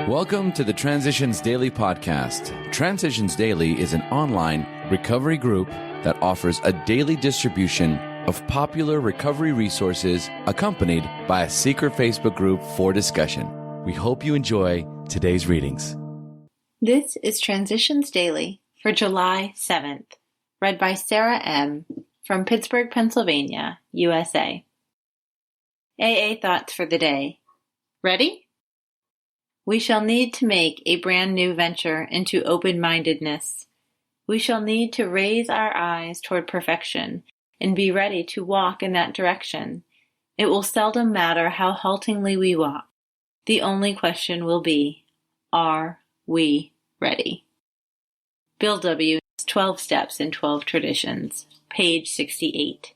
Welcome to the Transitions Daily podcast. Transitions Daily is an online recovery group that offers a daily distribution of popular recovery resources accompanied by a secret Facebook group for discussion. We hope you enjoy today's readings. This is Transitions Daily for July 7th, read by Sarah M. from Pittsburgh, Pennsylvania, USA. AA thoughts for the day. Ready? We shall need to make a brand new venture into open-mindedness. We shall need to raise our eyes toward perfection and be ready to walk in that direction. It will seldom matter how haltingly we walk. The only question will be, are we ready? Bill W. 12 Steps in 12 Traditions, page 68.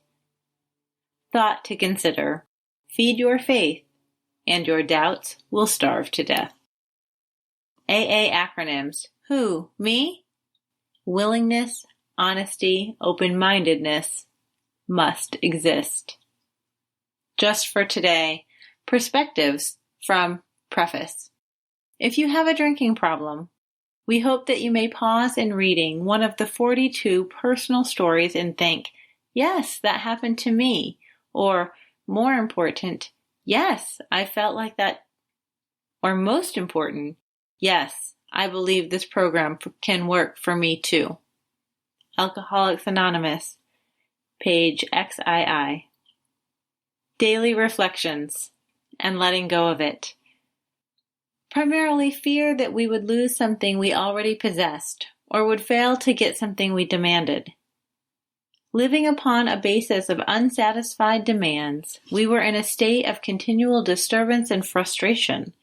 Thought to consider. Feed your faith, and your doubts will starve to death. AA acronyms. Who? Me? Willingness, honesty, open-mindedness must exist. Just for today, perspectives from Preface. If you have a drinking problem, we hope that you may pause in reading one of the 42 personal stories and think, yes, that happened to me, or more important, yes, I felt like that, or most important, yes, I believe this program can work for me too. Alcoholics Anonymous, page XII. Daily reflections and letting go of it. Primarily fear that we would lose something we already possessed or would fail to get something we demanded. Living upon a basis of unsatisfied demands, we were in a state of continual disturbance and frustration.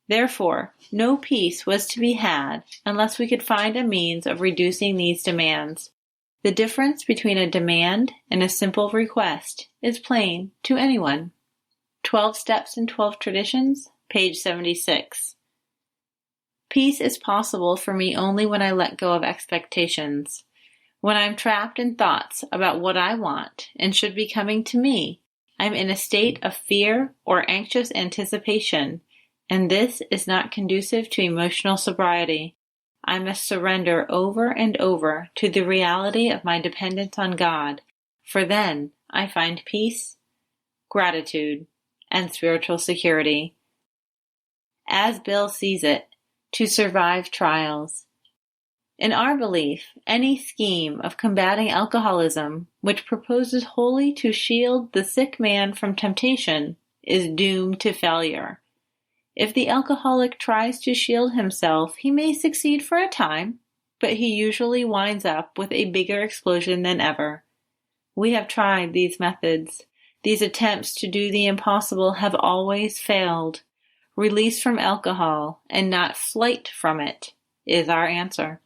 Therefore, no peace was to be had unless we could find a means of reducing these demands. The difference between a demand and a simple request is plain to anyone. 12 Steps in 12 Traditions, page 76. Peace is possible for me only when I let go of expectations. When I'm trapped in thoughts about what I want and should be coming to me, I'm in a state of fear or anxious anticipation, and this is not conducive to emotional sobriety. I must surrender over and over to the reality of my dependence on God, for then I find peace, gratitude, and spiritual security. As Bill sees it, to survive trials. In our belief, any scheme of combating alcoholism which proposes wholly to shield the sick man from temptation is doomed to failure. If the alcoholic tries to shield himself, he may succeed for a time, but he usually winds up with a bigger explosion than ever. We have tried these methods. These attempts to do the impossible have always failed. Release from alcohol, and not flight from it, is our answer.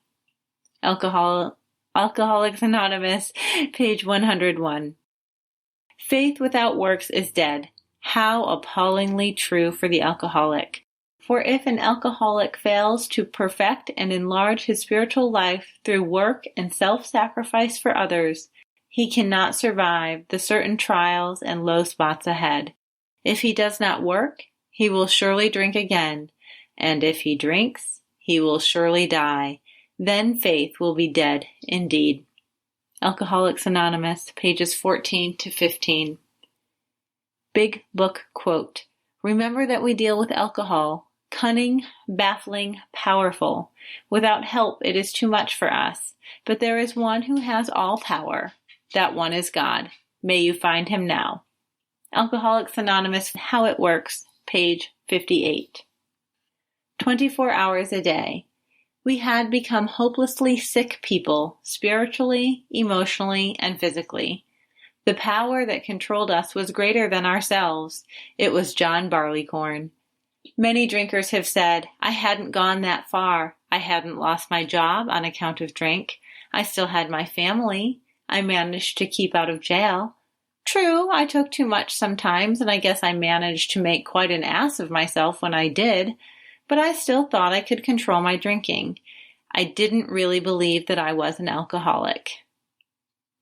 Alcoholics Anonymous, page 101. Faith without works is dead. How appallingly true for the alcoholic. For if an alcoholic fails to perfect and enlarge his spiritual life through work and self-sacrifice for others, he cannot survive the certain trials and low spots ahead. If he does not work, he will surely drink again, and if he drinks, he will surely die. Then faith will be dead indeed. Alcoholics Anonymous, pages 14 to 15. Big Book quote. Remember that we deal with alcohol, cunning, baffling, powerful. Without help it is too much for us, but there is one who has all power. That one is God. May you find him now. Alcoholics Anonymous, How It Works, page 58. 24 hours a day. We had become hopelessly sick people, spiritually, emotionally, and physically. The power that controlled us was greater than ourselves. It was John Barleycorn. Many drinkers have said, I hadn't gone that far. I hadn't lost my job on account of drink. I still had my family. I managed to keep out of jail. True, I took too much sometimes, and I guess I managed to make quite an ass of myself when I did, but I still thought I could control my drinking. I didn't really believe that I was an alcoholic.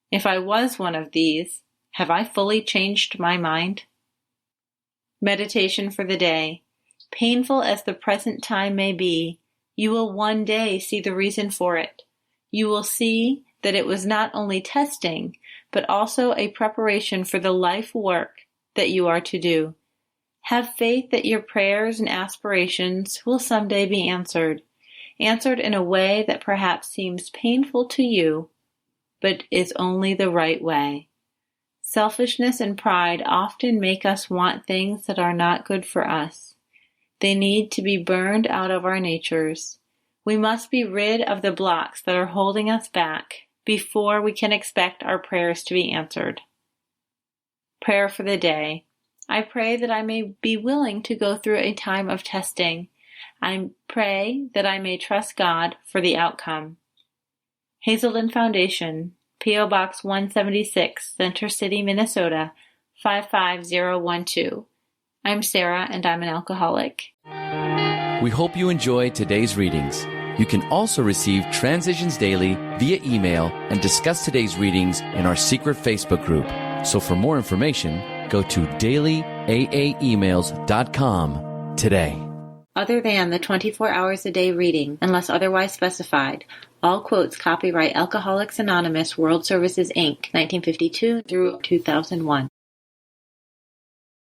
If I was one of these, have I fully changed my mind? Meditation for the day. Painful as the present time may be, you will one day see the reason for it. You will see that it was not only testing, but also a preparation for the life work that you are to do. Have faith that your prayers and aspirations will someday be answered in a way that perhaps seems painful to you, but is only the right way. Selfishness and pride often make us want things that are not good for us. They need to be burned out of our natures. We must be rid of the blocks that are holding us back before we can expect our prayers to be answered. Prayer for the day. I pray that I may be willing to go through a time of testing. I pray that I may trust God for the outcome. Hazelden Foundation, P.O. Box 176, Center City, Minnesota, 55012. I'm Sarah, and I'm an alcoholic. We hope you enjoyed today's readings. You can also receive Transitions Daily via email and discuss today's readings in our secret Facebook group. So for more information, go to dailyaaemails.com today. Other than the 24 hours a day reading, unless otherwise specified, all quotes copyright Alcoholics Anonymous World Services, Inc., 1952 through 2001.